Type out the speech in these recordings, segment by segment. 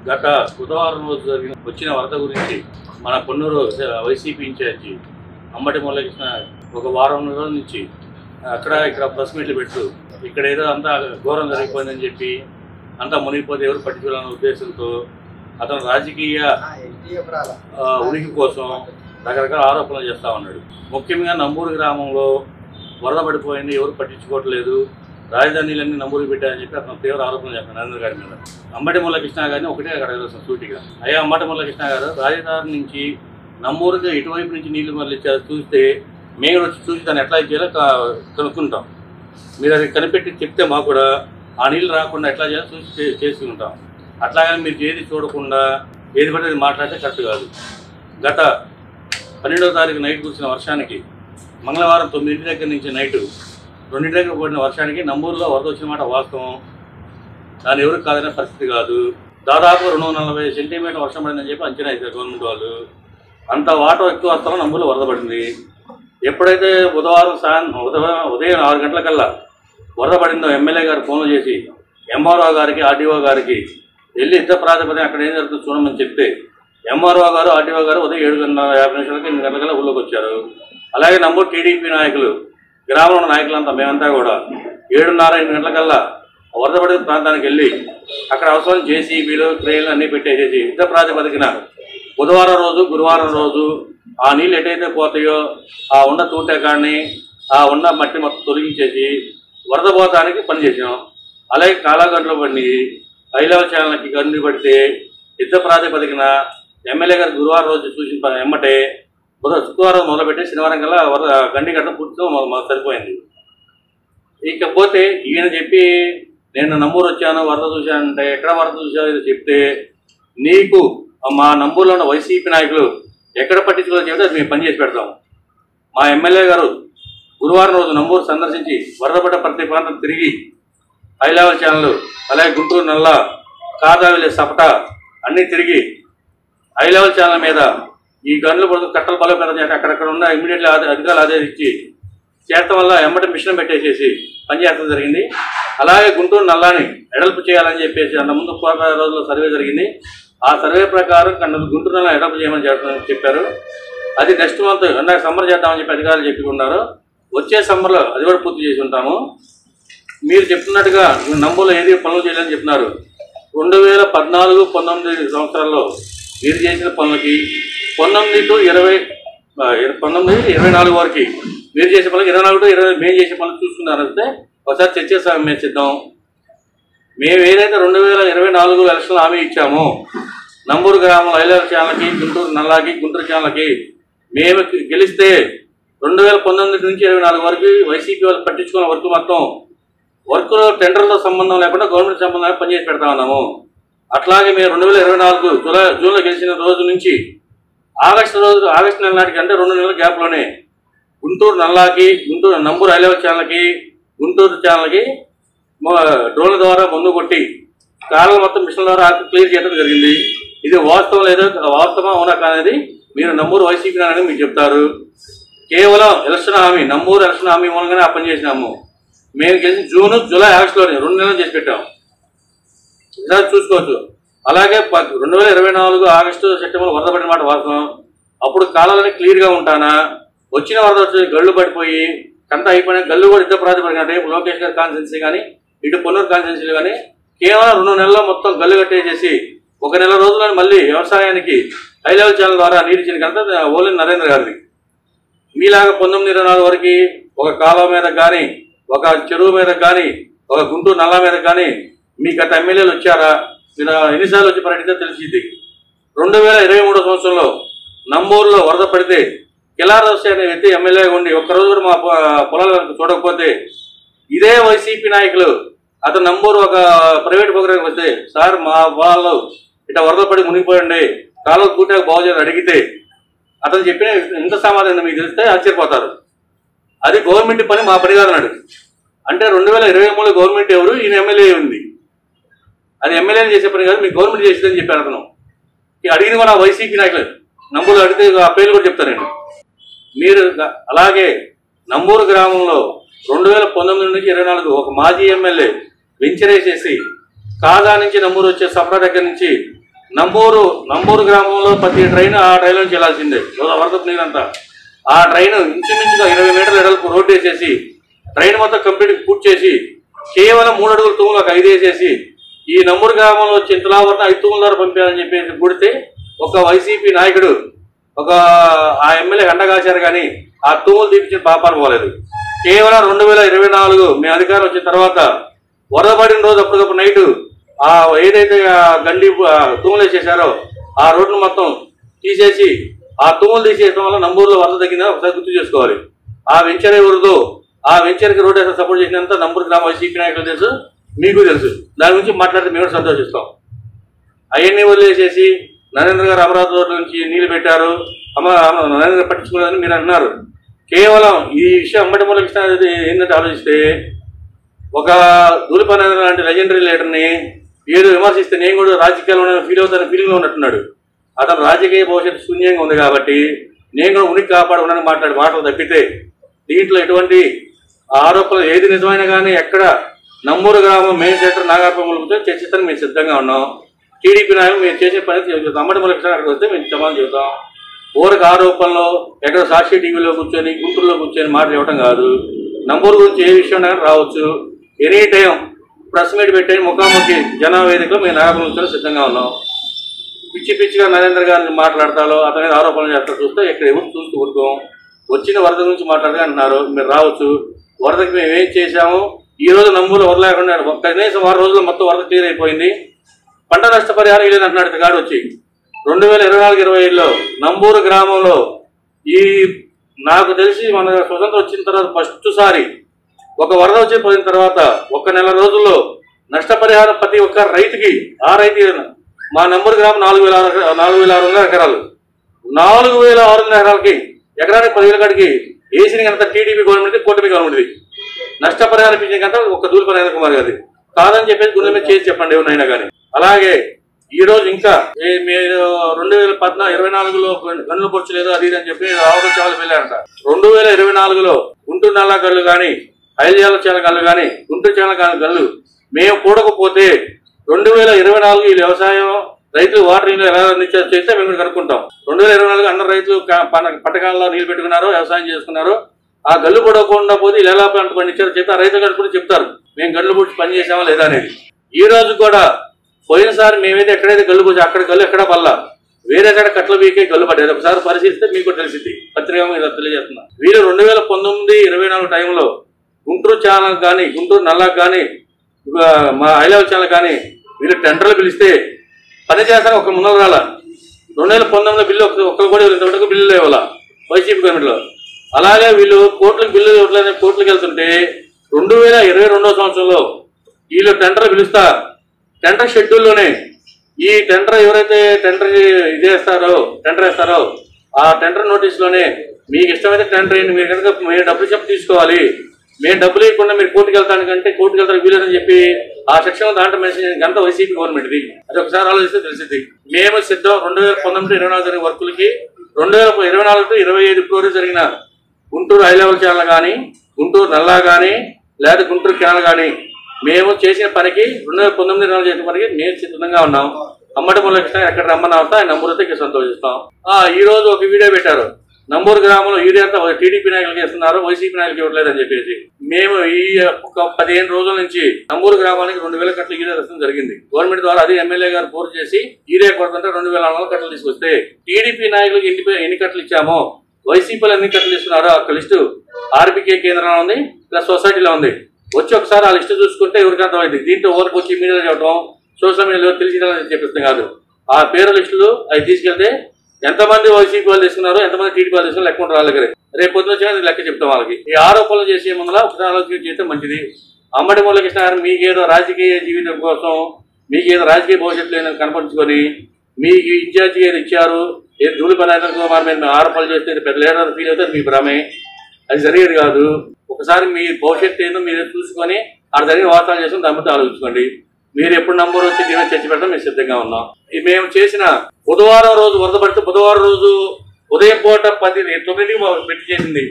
గత బుధవారం రోజు వచ్చిన వరద గురించి మన పొన్నూరు వైసీపీ ఇన్ఛార్జి అంబటి మురళీకృష్ణ ఒక వారం రోజుల నుంచి ఇక్కడ ప్రెస్ మీట్లు పెట్టు ఇక్కడ ఏదో అంతా ఘోరం జరిగిపోయిందని చెప్పి అంతా మునిగిపోతే ఎవరు పట్టించుకోవాలనే ఉద్దేశంతో అతను రాజకీయ ఉనికి కోసం రకరకాల ఆరోపణలు చేస్తూ ఉన్నాడు. ముఖ్యంగా నంబూరు గ్రామంలో వరద పడిపోయింది, ఎవరు పట్టించుకోవట్లేదు, రాజధానిలన్నీ నంబూరుకి పెట్టారని చెప్పి అతను తీవ్ర ఆరోపణలు చేస్తాను నరేంద్ర గారి మీద. అంబటి మురళీకృష్ణ గారిని ఒకటే అడగవలసిన సూటిగా, అయ్యా అంబటి మురళీకృష్ణ గారు, రాజధాని నుంచి నంబూరుకి ఇటువైపు నుంచి నీళ్లు మళ్ళించారు చూస్తే మేము వచ్చి చూసి దాన్ని ఎట్లా చేయాలో కనుక్కుంటాం. మీరు అది కనిపెట్టి చెప్తే మాకు కూడా ఆ నీళ్ళు రాకుండా ఎట్లా చేయాలో చూసి చేసుకుంటాం. అట్లాగని మీరు ఏది చూడకుండా ఏది పడితే అది మాట్లాడితే కరెక్ట్ కాదు. గత 12వ తారీఖు నైట్ కురిసిన వర్షానికి మంగళవారం 9 దగ్గర నుంచి నైటు 2 దగ్గర పడిన వర్షానికి నంబూరులో వరద వచ్చిన మాట వాస్తవం. దాన్ని ఎవరికి కాదనే పరిస్థితి కాదు. దాదాపు 240 సెంటీమీటర్ వర్షం పడిందని చెప్పి అంచనా వేశారు గవర్నమెంట్ వాళ్ళు. అంత వాటర్ ఎక్కువ వస్తామో నంబూరులో వరద పడింది. ఎప్పుడైతే బుధవారం ఉదయం 6 గంటలకల్లా వరద పడిందో ఎమ్మెల్యే గారు ఫోన్లు చేసి ఎంఆర్ఓ గారికి ఆర్డీఓ గారికి వెళ్ళి యుద్ధ ప్రాతిపదికన అక్కడ ఏం జరుగుతుందో చూడమని చెప్తే ఎంఆర్ఓ గారు ఆర్డీఓ గారు ఉదయం 7:50 8 గంటలకల్లా ఊళ్ళోకి వచ్చారు. అలాగే నంబూరు టీడీపీ నాయకులు, గ్రామంలో ఉన్న నాయకులంతా మేమంతా కూడా 7:30 8 గంటలకల్లా వరద పడిన ప్రాంతానికి వెళ్ళి అక్కడ అవసరం జేసీబీలు క్రేన్లు అన్నీ పెట్టేసేసి యుద్ధ ప్రాతిపదికన బుధవారం రోజు గురువారం రోజు ఆ నీళ్ళు ఎటైతే పోతాయో ఆ ఉన్న తూటే కాడిని ఆ ఉన్న మట్టి మొత్తం తొలగించేసి వరద పోతానికి పనిచేసాం. అలాగే కాలాగంటలో పడి హై లెవెల్ ఛానల్కి గన్ను పడితే యుద్ధ ప్రాతిపదికన ఎమ్మెల్యే గారు గురువారం రోజు చూసిన ఎమ్మటే శుక్రవారం మొదలుపెట్టి శనివారం కల్లా వరద గండి గడ్డ పూర్తిగా సరిపోయింది. ఇకపోతే ఈయన చెప్పి నేను నంబూరు వచ్చాను వరద చూశానంటే ఎక్కడ వరద చూసావు ఇది చెప్తే నీకు మా నంబూరులో ఉన్న వైసీపీ నాయకులు ఎక్కడ పట్టించుకోవాలో చెప్తే అది మేము పనిచేసి పెడతాము. మా ఎమ్మెల్యే గారు గురువారం రోజు నంబూరు సందర్శించి వరద పడ్డ ప్రతి ప్రాంతం తిరిగి హై లెవెల్ ఛానల్ అలాగే గుంటూరు నల్ల కాదావిలే సపట అన్నీ తిరిగి హై లెవెల్ ఛానల్ మీద ఈ గన్లు పడుతూ కట్టలు బలోపేతం చేసి అక్కడక్కడ ఉన్న ఇమీడియట్లీ అధికారులు ఆదేశించి చేరటం వల్ల ఎమ్మటి మిషన్ పెట్టేసేసి పనిచేయడం జరిగింది. అలాగే గుంటూరు నల్లాని ఎడల్పు చేయాలని చెప్పేసి అంత ముందు 4 రోజుల్లో సర్వే జరిగింది. ఆ సర్వే ప్రకారం గుంటూరు నల్ల ఎడల్పు చేయమని చెప్పారు. అది నెక్స్ట్ మంత్ సమ్మర్ చేద్దామని చెప్పి అధికారులు చెప్పుకున్నారు. వచ్చే సమ్మర్లో అది కూడా పూర్తి చేసి ఉంటాము. మీరు చెప్తున్నట్టుగా నంబూరులో ఏది పనులు చేయాలని చెప్తున్నారు. 2014-19 సంవత్సరాల్లో మీరు చేసిన పనులకి 19-24 వరకు మీరు చేసే పనులకి 24-20 మేము చేసే పనులు చూసుకున్నారంటే ఒకసారి చర్చ మేము సిద్ధం. మేము ఏదైతే 2024 ఎలక్షన్ హామీ ఇచ్చామో నంబూరు గ్రామంలో హైలెవెల్ ఛానల్కి గుంటూరు నల్లాకి గుంటూరు ఛానల్కి మేము గెలిస్తే 2019 నుంచి 24 వరకు వైసీపీ వాళ్ళు పట్టించుకున్న వర్క్ మొత్తం వర్క్లో టెండర్లతో సంబంధం లేకుండా గవర్నమెంట్ సంబంధం లేకుండా పనిచేసి పెడతా ఉన్నాము. అట్లాగే మేము 2024 జూన్లో గెలిచిన రోజు నుంచి ఆగస్టు నెల నాటికి అంటే 2 నెలల గ్యాప్లోనే గుంటూరు నల్లాకి నంబూరు హై లెవెల్ ఛానల్కి గుంటూరు ఛానల్కి డ్రోన్ల ద్వారా మందు కొట్టి కాలం మొత్తం మిషన్ ద్వారా క్లియర్ చేయడం జరిగింది. ఇది వాస్తవం లేదో వాస్తవం అవునా కానేది మీరు నంబూరు వైసీపీ అని మీరు చెప్తారు. కేవలం ఎలక్షన్ హామీ నంబూరు ఎలక్షన్ హామీ మూలంగానే ఆ పని చేసినాము. మేము గెలిచిన జూన్ జూలై ఆగస్టులోనే 2 నెలలు చేసి పెట్టాము. ఈసారి చూసుకోవచ్చు. అలాగే 2024 ఆగస్టు సెప్టెంబర్ వరద పడిన మాట వాస్తవం. అప్పుడు కాలాలని క్లియర్గా ఉంటానా వచ్చిన వరద వచ్చి గళ్ళు పడిపోయి కంట అయిపోయిన గళ్ళు కూడా యుద్ధ ప్రాతిపదికన రేపు లోకేష్ గారి కాన్స్టిట్యున్సీ కానీ ఇటు పొన్నూరు కాన్స్టిట్యున్సీలు కానీ కేవలం 2 నెలల్లో మొత్తం గల్లు కట్టేసేసి 1 నెల రోజులని మళ్ళీ వ్యవసాయానికి హై లెవెల్ ఛానల్ ద్వారా నీరిచ్చిన కనుక ఓన్లీ నరేంద్ర గారిని. మీలాగా 19-24 వరకు ఒక కాలువ మీద కానీ ఒక చెరువు మీద కానీ ఒక గుంటూరు నల్ల మీద కానీ మీ గత ఎమ్మెల్యేలు వచ్చారా? మీరు ఎన్నిసార్లు వచ్చి పర్యటిస్తే తెలిసింది. 2023 సంవత్సరంలో నంబూరులో వరద పడితే కిలారదర్శి అనే వ్యక్తి ఎమ్మెల్యేగా ఉండి ఒక్కరోజు కూడా మా పొలాలకు చూడకపోతే ఇదే వైసీపీ నాయకులు అతను నంబూరు ఒక ప్రైవేట్ ప్రోగ్రాంకి వస్తే సార్ మా పొలాల్లో ఇట్లా వరద పడి మునిగిపోయండి కాలువ కూటాకు బాగు చేయాలని అడిగితే అతను చెప్పిన ఎంత సమాధానం మీకు తెలిస్తే ఆశ్చర్యపోతారు. అది గవర్నమెంట్ పని మా పని కాదన్నాడు. అంటే 2023 గవర్నమెంట్ ఎవరు? ఈయన ఎమ్మెల్యే ఉంది. అది ఎమ్మెల్యేని చేసే పని కాదు, మీకు గవర్నమెంట్ చేసేదని చెప్పారు అతను. అడిగిన కూడా వైసీపీ నాయకులు నంబూరు అడిగితే ఆ పేర్లు కూడా చెప్తానండి. మీరు అలాగే నంబూరు గ్రామంలో 2019 నుంచి 24 ఒక మాజీ ఎమ్మెల్యే వెంచరేసేసి కాదా నుంచి నంబూరు వచ్చే సఫరా దగ్గర నుంచి నంబూరు గ్రామంలో ప్రతి ట్రైన్ ఆ ట్రైన్ నుంచి వెళ్లాల్సిందే. వరద నీరంతా ఆ ట్రైన్ ఇంచుమించుగా 20 మీటర్ల ఎడల్పు రోడ్డు వేసేసి ట్రైన్ మొత్తం కంప్లీట్ పూర్తి చేసి కేవలం 3 అడుగుల తూములకు 5 వేసేసి ఈ నంబూరు గ్రామంలో వచ్చి ఇంతలావరణ 5 తూముల ద్వారా పంపారని చెప్పేసి కూడితే ఒక వైసీపీ నాయకుడు ఆ ఎమ్మెల్యే గండగాచారు కానీ ఆ తూములు తీపించిన పాపాలు పోలేదు. కేవలం 2024 మేము అధికారం వచ్చిన తర్వాత వరద పడిన రోజు అప్పటికప్పుడు నైటు ఏదైతే గండి తూములు వేసేసారో ఆ రోడ్డును మొత్తం తీసేసి ఆ తూములు తీసేయడం వల్ల నంబూరులో వరద తగ్గిందని ఒకసారి గుర్తు చేసుకోవాలి. ఆ వెంచర్ ఎవరిదో ఆ వెంచర్కి రోడ్డు వేస్తే సపోర్ట్ చేసినంత నంబూరు గ్రామ వైసీపీ నాయకులు తెలుసు, మీకు తెలుసు. దాని గురించి మాట్లాడితే మేము కూడా సంతోషిస్తాం. అవన్నీ వదిలేసేసి నరేంద్ర గారు అమరావతి రోడ్డు నుంచి నీళ్లు పెట్టారు, నరేంద్ర పట్టించుకోలేదని మీరు అన్నారు. కేవలం ఈ విషయం అంబటి మూలకృష్ణ ఏంటంటే ఆలోచిస్తే ఒక దూలిపన లాంటి లెజెండరీ లీడర్ని ఏదో విమర్శిస్తే నేను కూడా రాజకీయాల్లో ఫీల్ అవుతాను ఫీలింగ్లో ఉన్నట్టున్నాడు. అతను రాజకీయ భవిష్యత్తు శూన్యంగా ఉంది కాబట్టి నేను కూడా ఉనికి కాపాడుకున్నాను మాట్లాడి మాటలు తప్పితే దీంట్లో ఎటువంటి ఆరోపణలు ఏది నిజమైనా కానీ ఎక్కడ నంబూరు గ్రామం మెయిన్ సెక్టర్ నాగార్పములతో చర్చిస్తానికి మేము సిద్ధంగా ఉన్నాం. టీడీపీ నాయకులు మేము చేసే పని అంబటి మూలకృష్ణ అక్కడికి వస్తే మేము సమాధానం చెబుతాం. ఊరికి ఆరోపణలో ఎక్కడ సాక్షి టీవీలో కూర్చొని గుంటూరులో కూర్చొని మాటలు ఇవ్వటం కాదు. నంబూరు గురించి ఏ విషయం రావచ్చు. ఎనీ టైం ప్రెస్ మీట్ పెట్టి ముఖాముఖి జనవేదికలో మేము నాగార్పములతో సిద్ధంగా ఉన్నాం. పిచ్చిగా నరేంద్ర గారిని మాట్లాడతాలో అతని ఆరోపణలు చేస్తా చూస్తే ఇక్కడ ఎవరు చూస్తూ ఊరుకోం. వచ్చిన వరద గురించి మాట్లాడగా అంటున్నారు, మీరు రావచ్చు. వరదకి మేము ఏం చేశాము, ఈ రోజు నంబూరు వరద లేకుండా కనీసం 6 రోజుల్లో మొత్తం వరద క్లియర్ అయిపోయింది. పంట నష్టపరిహారం ఇల్లు అంటున్నాడు గాడు వచ్చి 2024-25లో నంబూరు గ్రామంలో నాకు తెలిసి మన స్వతంత్రం వచ్చిన తర్వాత ఫస్ట్ సారి ఒక వరద వచ్చిన తర్వాత 1 నెల రోజుల్లో నష్టపరిహారం ప్రతి ఒక్క రైతుకి ఆ రైతు మా నంబూరు గ్రామం 4,600 ఎకరాలు 4,600 ఎకరాలకి ఎకరానికి 10,000 కాడికి వేసిన కనుక టీడీపీ గవర్నమెంట్ కూటమి గవర్నమెంట్ది నష్టపరిహారం ఇచ్చిన కనుక ఒక దూలిపన నరేంద్ర కుమార్ గారి కాదని చెప్పేసి గుండె మీద చేసి చెప్పండి ఎవరినైనా కానీ. అలాగే ఈ రోజు ఇంకా మీరు 2024లో గనులు పొచ్చలేదు అది ఇది అని చెప్పి ఆవరించాలని వెళ్ళారంట. 2024లో గుంటూరు నల్లా గల్లు కానీ ఐల్యాల చాలా గల్లు కానీ గుంటూరు చాలా గల్లు మేము కూడకపోతే 2024 ఈ వ్యవసాయం రైతులు వాటర్ నీళ్ళు ఎలా చేస్తే మేము కనుక్కుంటాం. 2024 అందరు రైతులు పట్టకాలలో నీళ్లు పెట్టుకున్నారు, వ్యవసాయం చేసుకున్నారు. ఆ గల్లు పడకుండా పోతే ఇలా ఎలా పంట పండించారు చెప్తే రైతులు కనుక్కుని చెప్తారు మేము గల్లు పుట్టి పని చేసామా లేదా అనేది. ఈ రోజు కూడా పోయినసారి మేమైతే ఎక్కడైతే గల్లు పోసి అక్కడ గల్లు ఎక్కడ పల్లా వేరే కాడ కట్ల వీకే గల్లు పడ్డది. ఒకసారి పరిశీలిస్తే మీకు తెలిసింది, పత్రిక మీద తెలియజేస్తున్నా. వీళ్ళు 2019-24 టైంలో గుంటూరు ఛానల్ కానీ గుంటూరు నల్లాకు కానీ మా ఐలెవెల్ ఛానల్ కానీ వీళ్ళు టెండర్లు పిలిస్తే పని చేస్తాను ఒక ముందర రాల. 2019 బిల్లు ఒక్కరు కూడా ఇంతవరకు బిల్లులు ఇవ్వాల వైసీపీ గవర్నమెంట్లో. అలాగే వీళ్ళు కోర్టులకు బిల్లులు ఇవ్వట్లేదని కోర్టులకు వెళ్తుంటే 2022 సంవత్సరంలో వీళ్ళు టెండర్ పిలుస్తా టెండర్ షెడ్యూల్లోనే ఈ టెండర్ ఎవరైతే టెండర్ టెండర్ వేస్తారో ఆ టెండర్ నోటీస్లోనే మీకు ఇష్టమైతే టెండర్ అయ్యింది మీరు కనుక మీరు డబ్బులు చెప్పి తీసుకోవాలి, మేము డబ్బులు ఇవ్వకుండా మీరు కోర్టుకు వెళ్తానికంటే కోర్టుకు వెళ్తానికి వీలేదని చెప్పి ఆ సెక్షన్ దాంట్లో మెన్షన్ గంట వైసీపీ గవర్నమెంట్ది. అది ఒకసారి ఆలోచిస్తే తెలిసింది. మేము సిద్ధం 2019-24 జరిగిన వర్కులకి 2024-25 ఫ్లోర్ జరిగిన గుంటూరు హై లెవెల్ ఛానల్ కానీ గుంటూరు నల్లా కానీ లేదా గుంటూరు ఛానల్ కానీ మేము చేసిన పనికి 2019-24 చేసిన పనికి మేము సిద్ధంగా ఉన్నాం. అంబటి మూలకృష్ణ ఎక్కడ రమ్మన్నా వస్తా ఆయన నంబూరుతో సంతోషిస్తాం. ఈ రోజు ఒక వీడియో పెట్టారు, నంబూరు గ్రామంలో యూరియా అంతా టీడీపీ నాయకులు చేస్తున్నారు, వైసీపీ నాయకులు ఇవ్వట్లేదని చెప్పేసి. మేము ఈ ఒక 15 రోజుల నుంచి నంబూరు గ్రామానికి 2,000 కట్టలు యూరియా రసం జరిగింది. గవర్నమెంట్ ద్వారా అది ఎమ్మెల్యే గారు ఫోర్స్ చేసి యూరియా కొడుతుంటే 2,400 కట్టలు తీసుకొస్తే టీడీపీ నాయకులకు ఎన్ని కట్టలు ఇచ్చామో వైసీపీలో ఎన్ని కట్టలు ఇస్తున్నారో ఆ లిస్టు ఆర్బీకే కేంద్రంలో ఉంది, ప్లస్ సొసైటీలో ఉంది. వచ్చి ఒకసారి ఆ లిస్టు చూసుకుంటే ఎవరికి అర్థమైంది. దీంట్లో ఊరికి వచ్చి మీడియా చెప్పడం సోషల్ మీడియాలో తెలిసిందని చెప్పిస్తుంది కాదు. ఆ పేరు లిస్టులు అవి తీసుకెళ్తే ఎంతమంది వైసీపీ వాళ్ళు తీసుకున్నారు ఎంతమంది టీడీపీ వాళ్ళు తీసుకున్నారు లెక్క ఉంటారు వాళ్ళ దగ్గర. రేపు పొద్దున వచ్చిన లెక్క చెప్తాం వాళ్ళకి. ఈ ఆరోపణలు చేసే ముందులా ఒకసారి ఆలోచన చేస్తే మంచిది. అంబటి మూలకృష్ణ గారు మీకేదో రాజకీయ జీవితం కోసం మీకేదో రాజకీయ భవిష్యత్తు లేదని కనపరుచుకొని మీకు ఇన్ఛార్జి ఏది ఇచ్చారు ఏది ధూళిపన కుమార్ మీద ఆరోపణలు చేస్తే పెద్ద లీడర్ ఫీల్ అవుతారు, మీ భ్రమే. అది జరిగేది కాదు. ఒకసారి మీ భవిష్యత్తు ఏందో మీరు చూసుకొని అక్కడ జరిగిన వార్తలు చేసుకుని దాని బట్టి ఆలోచించుకోండి. మీరు ఎప్పుడు నంబర్ వచ్చి దీని చర్చ పెట్టడం మేము సిద్ధంగా ఉన్నాం. మేము చేసిన బుధవారం రోజు వరద పడితే బుధవారం రోజు ఉదయం పూట 9కి పెట్టి చేసింది.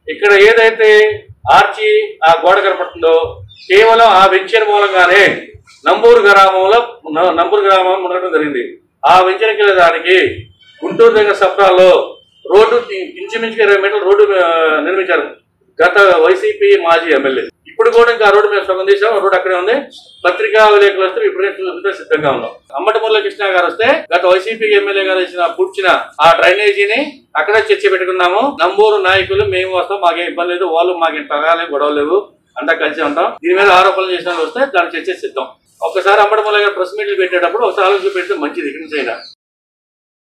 ఇక్కడ ఏదైతే ఆర్చి ఆ గోడ కనపడుతుందో కేవలం ఆ వెంచర్ మూలంగానే నంబూరు గ్రామం ఉండటం జరిగింది. ఆ వెంచనకెళ్ళే దానికి గుంటూరు దగ్గర సప్తాల్లో రోడ్డు ఇంచుమించుగా 20 మీటర్ల రోడ్డు నిర్మించారు గత వైసీపీ మాజీ ఎమ్మెల్యే. ఇప్పుడు కూడా ఇంకా రోడ్డు మేము సగం తీసాం, రోడ్డు అక్కడే ఉంది. పత్రికా విలేకరులు వస్తే ఇప్పుడే చూస్తుంటే సిద్ధంగా ఉన్నాం. అంబటి మురళీకృష్ణ గారు వస్తే గత వైసీపీ ఎమ్మెల్యే గారు పూడ్చిన ఆ డ్రైనేజీని అక్కడే చర్చ పెట్టుకున్నాము. నంబూరు నాయకులు మేము వస్తాం, మాకేం ఇబ్బంది లేదు, వాళ్ళు మాకేం తగాలేవు, గొడవలు లేవు, అంతా కలిసి ఉంటాం. దీని మీద ఆరోపణలు చేసిన వస్తే దాన్ని చర్చ సిద్ధం. ఒకసారి అంబటి మురళి గారు ప్రెస్ మీట్లు పెట్టేటప్పుడు ఒకసారి ఆలోచన పెడితే మంచిది. ఇక్కడి నుంచి అయినా